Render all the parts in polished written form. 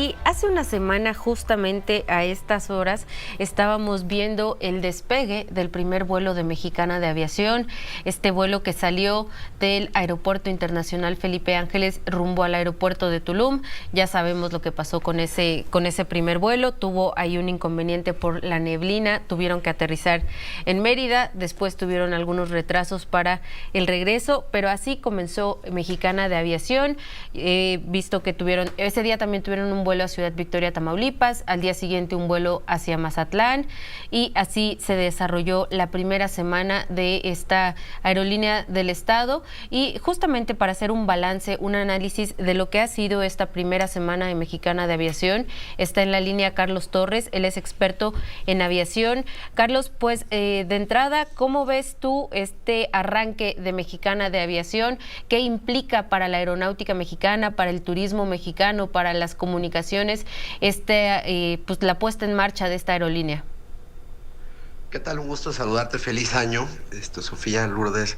Y hace una semana, justamente a estas horas, estábamos viendo el despegue del primer vuelo de Mexicana de Aviación, este vuelo que salió del Aeropuerto Internacional Felipe Ángeles rumbo al aeropuerto de Tulum. Ya sabemos lo que pasó con ese primer vuelo, tuvo ahí un inconveniente por la neblina, tuvieron que aterrizar en Mérida, después tuvieron algunos retrasos para el regreso, pero así comenzó Mexicana de Aviación, visto que ese día también tuvieron un vuelo a Ciudad Victoria, Tamaulipas, al día siguiente un vuelo hacia Mazatlán, y así se desarrolló la primera semana de esta aerolínea del estado. Y justamente para hacer un balance, un análisis de lo que ha sido esta primera semana de Mexicana de Aviación, está en la línea Carlos Torres, él es experto en aviación. Carlos, pues de entrada, ¿cómo ves tú este arranque de Mexicana de Aviación? ¿Qué implica para la aeronáutica mexicana, para el turismo mexicano, para las comunicaciones, pues la puesta en marcha de esta aerolínea? ¿Qué tal? Un gusto saludarte. Feliz año, Sofía Lourdes.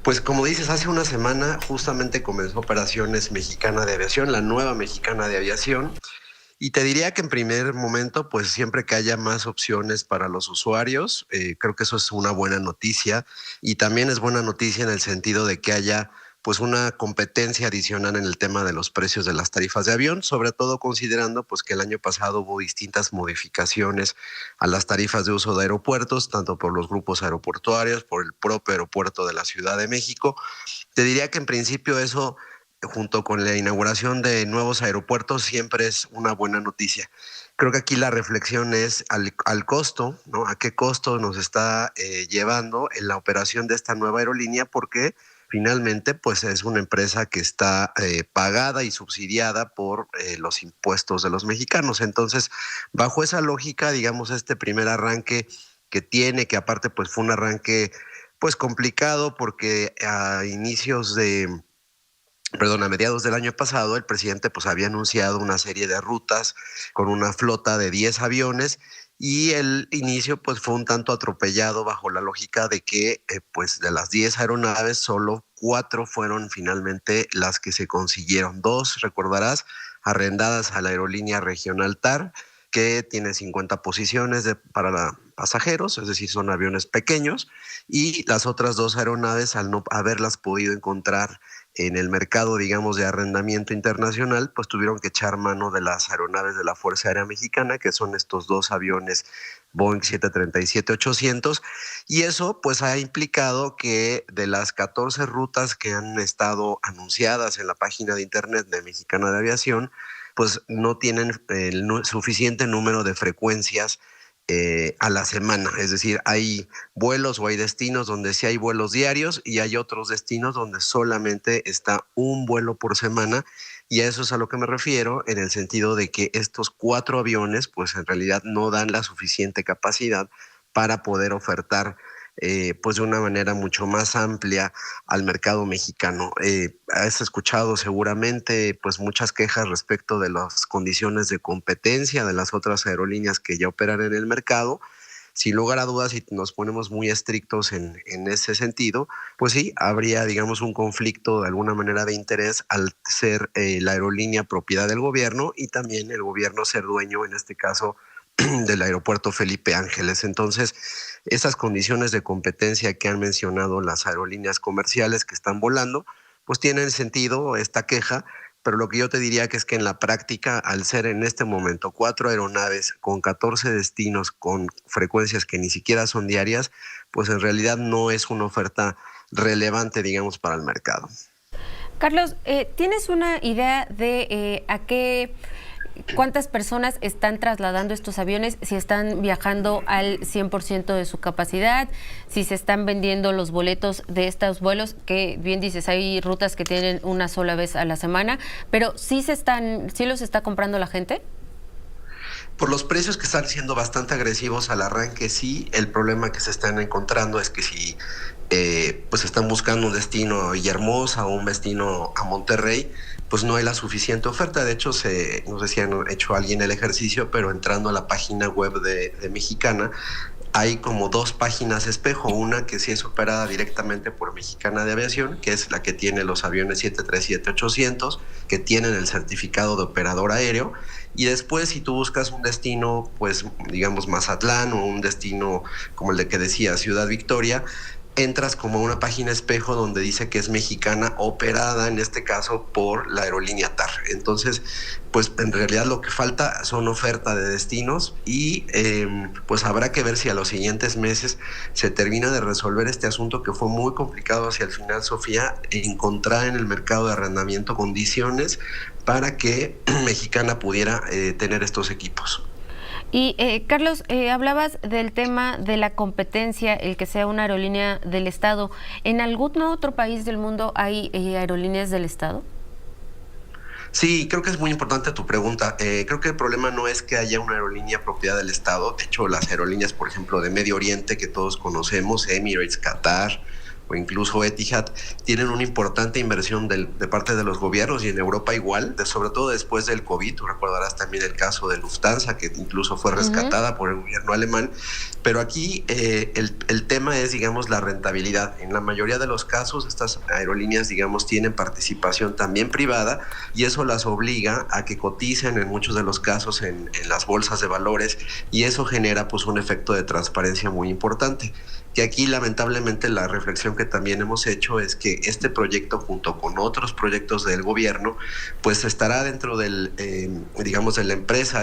Pues como dices, hace una semana justamente comenzó operaciones Mexicana de Aviación, la nueva Mexicana de Aviación. Y te diría que en primer momento, pues siempre que haya más opciones para los usuarios, creo que eso es una buena noticia. Y también es buena noticia en el sentido de que haya pues una competencia adicional en el tema de los precios de las tarifas de avión, sobre todo considerando pues que el año pasado hubo distintas modificaciones a las tarifas de uso de aeropuertos, tanto por los grupos aeroportuarios, por el propio aeropuerto de la Ciudad de México. Te diría que en principio eso, junto con la inauguración de nuevos aeropuertos, siempre es una buena noticia. Creo que aquí la reflexión es al costo, ¿no? ¿A qué costo nos está llevando en la operación de esta nueva aerolínea? Porque finalmente, pues es una empresa que está pagada y subsidiada por los impuestos de los mexicanos. Entonces, bajo esa lógica, digamos, este primer arranque que tiene, que aparte pues fue un arranque pues complicado porque a mediados del año pasado, el presidente pues había anunciado una serie de rutas con una flota de 10 aviones, y el inicio pues fue un tanto atropellado bajo la lógica de que pues de las 10 aeronaves solo 4 fueron finalmente las que se consiguieron. 2, recordarás, arrendadas a la aerolínea regional TAR, que tiene 50 posiciones para pasajeros, es decir, son aviones pequeños, y las otras 2 aeronaves, al no haberlas podido encontrar en el mercado, digamos, de arrendamiento internacional, pues tuvieron que echar mano de las aeronaves de la Fuerza Aérea Mexicana, que son estos 2 aviones Boeing 737-800, y eso pues ha implicado que de las 14 rutas que han estado anunciadas en la página de internet de Mexicana de Aviación, pues no tienen el suficiente número de frecuencias a la semana. Es decir, hay vuelos o hay destinos donde sí hay vuelos diarios, y hay otros destinos donde solamente está un vuelo por semana, y a eso es a lo que me refiero, en el sentido de que estos 4 aviones pues en realidad no dan la suficiente capacidad para poder ofertar pues de una manera mucho más amplia al mercado mexicano. Has escuchado seguramente pues muchas quejas respecto de las condiciones de competencia de las otras aerolíneas que ya operan en el mercado. Sin lugar a dudas, si nos ponemos muy estrictos en ese sentido, pues sí, habría, digamos, un conflicto de alguna manera de interés al ser la aerolínea propiedad del gobierno, y también el gobierno ser dueño, en este caso, del aeropuerto Felipe Ángeles. Entonces, esas condiciones de competencia que han mencionado las aerolíneas comerciales que están volando, pues tienen sentido esta queja, pero lo que yo te diría que es que en la práctica, al ser en este momento 4 aeronaves con 14 destinos con frecuencias que ni siquiera son diarias, pues en realidad no es una oferta relevante, digamos, para el mercado. Carlos, ¿tienes una idea de cuántas personas están trasladando estos aviones, si están viajando al 100% de su capacidad, si se están vendiendo los boletos de estos vuelos, que bien dices, hay rutas que tienen una sola vez a la semana, pero sí los está comprando la gente? Por los precios que están siendo bastante agresivos al arranque, sí. El problema que se están encontrando es que si pues están buscando un destino a Villahermosa o un destino a Monterrey, pues no hay la suficiente oferta. De hecho, no sé si han hecho alguien el ejercicio, pero entrando a la página web de Mexicana, hay como dos páginas espejo, una que sí es operada directamente por Mexicana de Aviación, que es la que tiene los aviones 737-800, que tienen el certificado de operador aéreo, y después si tú buscas un destino, pues digamos Mazatlán, o un destino como el de que decía Ciudad Victoria, entras como a una página espejo donde dice que es mexicana, operada en este caso por la aerolínea TAR. Entonces, pues en realidad lo que falta son oferta de destinos y pues habrá que ver si a los siguientes meses se termina de resolver este asunto que fue muy complicado hacia el final, Sofía, encontrar en el mercado de arrendamiento condiciones para que Mexicana pudiera tener estos equipos. Y Carlos, hablabas del tema de la competencia, el que sea una aerolínea del Estado. ¿En algún otro país del mundo hay aerolíneas del Estado? Sí, creo que es muy importante tu pregunta. Creo que el problema no es que haya una aerolínea propiedad del Estado. De hecho, las aerolíneas, por ejemplo, de Medio Oriente que todos conocemos, Emirates, Qatar o incluso Etihad, tienen una importante inversión de parte de los gobiernos y en Europa igual, sobre todo después del COVID. Tú recordarás también el caso de Lufthansa, que incluso fue rescatada por el gobierno alemán. Pero aquí el tema es, digamos, la rentabilidad. En la mayoría de los casos, estas aerolíneas, digamos, tienen participación también privada y eso las obliga a que coticen en muchos de los casos en las bolsas de valores y eso genera pues un efecto de transparencia muy importante. Que aquí lamentablemente la reflexión que también hemos hecho es que este proyecto junto con otros proyectos del gobierno pues estará dentro del digamos de la empresa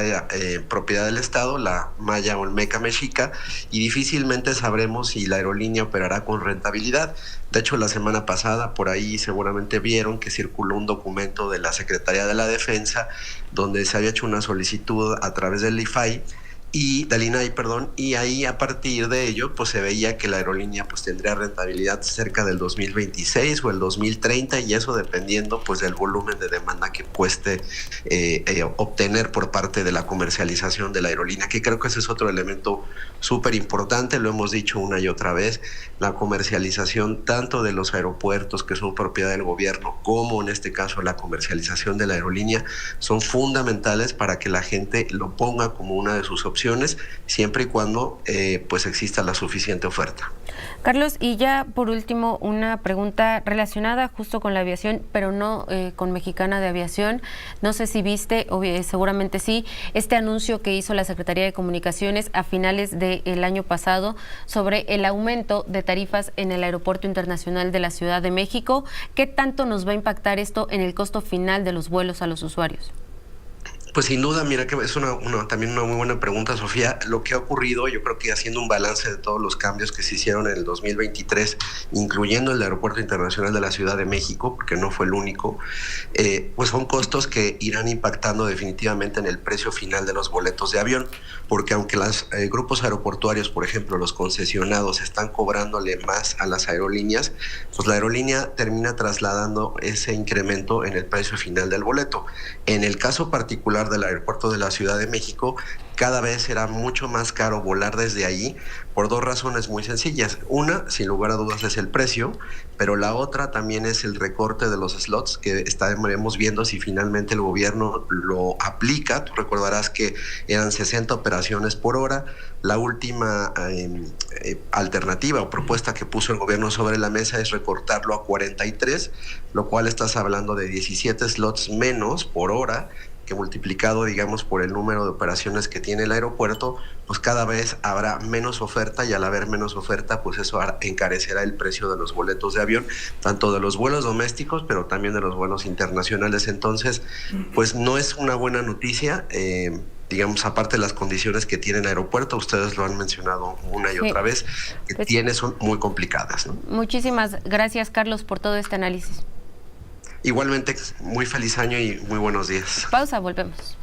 propiedad del Estado, la Maya Olmeca Mexica, y difícilmente sabremos si la aerolínea operará con rentabilidad. De hecho, la semana pasada por ahí seguramente vieron que circuló un documento de la Secretaría de la Defensa donde se había hecho una solicitud a través del IFAI y del INAI, perdón, y ahí a partir de ello pues se veía que la aerolínea pues tendría rentabilidad cerca del 2026 o el 2030 y eso dependiendo pues del volumen de demanda que cueste obtener por parte de la comercialización de la aerolínea, que creo que ese es otro elemento súper importante, lo hemos dicho una y otra vez, la comercialización tanto de los aeropuertos que son propiedad del gobierno como en este caso la comercialización de la aerolínea son fundamentales para que la gente lo ponga como una de sus opciones siempre y cuando pues exista la suficiente oferta. Carlos, y ya por último una pregunta relacionada justo con la aviación, pero no con Mexicana de Aviación. No sé si viste, seguramente sí, este anuncio que hizo la Secretaría de Comunicaciones a finales del año pasado sobre el aumento de tarifas en el Aeropuerto Internacional de la Ciudad de México. ¿Qué tanto nos va a impactar esto en el costo final de los vuelos a los usuarios? Pues sin duda, mira que es también una muy buena pregunta, Sofía. Lo que ha ocurrido, yo creo que haciendo un balance de todos los cambios que se hicieron en el 2023, incluyendo el Aeropuerto Internacional de la Ciudad de México, porque no fue el único, pues son costos que irán impactando definitivamente en el precio final de los boletos de avión, porque aunque los grupos aeroportuarios, por ejemplo, los concesionados, están cobrándole más a las aerolíneas, pues la aerolínea termina trasladando ese incremento en el precio final del boleto. En el caso particular del aeropuerto de la Ciudad de México, cada vez será mucho más caro volar desde ahí por dos razones muy sencillas. Una, sin lugar a dudas, es el precio, pero la otra también es el recorte de los slots que estaremos viendo si finalmente el gobierno lo aplica. Tú recordarás que eran 60 operaciones por hora. La última alternativa o propuesta que puso el gobierno sobre la mesa es recortarlo a 43, lo cual estás hablando de 17 slots menos por hora, que multiplicado, digamos, por el número de operaciones que tiene el aeropuerto, pues cada vez habrá menos oferta y al haber menos oferta, pues eso encarecerá el precio de los boletos de avión, tanto de los vuelos domésticos, pero también de los vuelos internacionales. Entonces, pues no es una buena noticia. Digamos, aparte de las condiciones que tiene el aeropuerto, ustedes lo han mencionado una y otra vez, que pues, son muy complicadas, ¿no? Muchísimas gracias, Carlos, por todo este análisis. Igualmente, muy feliz año y muy buenos días. Pausa, volvemos.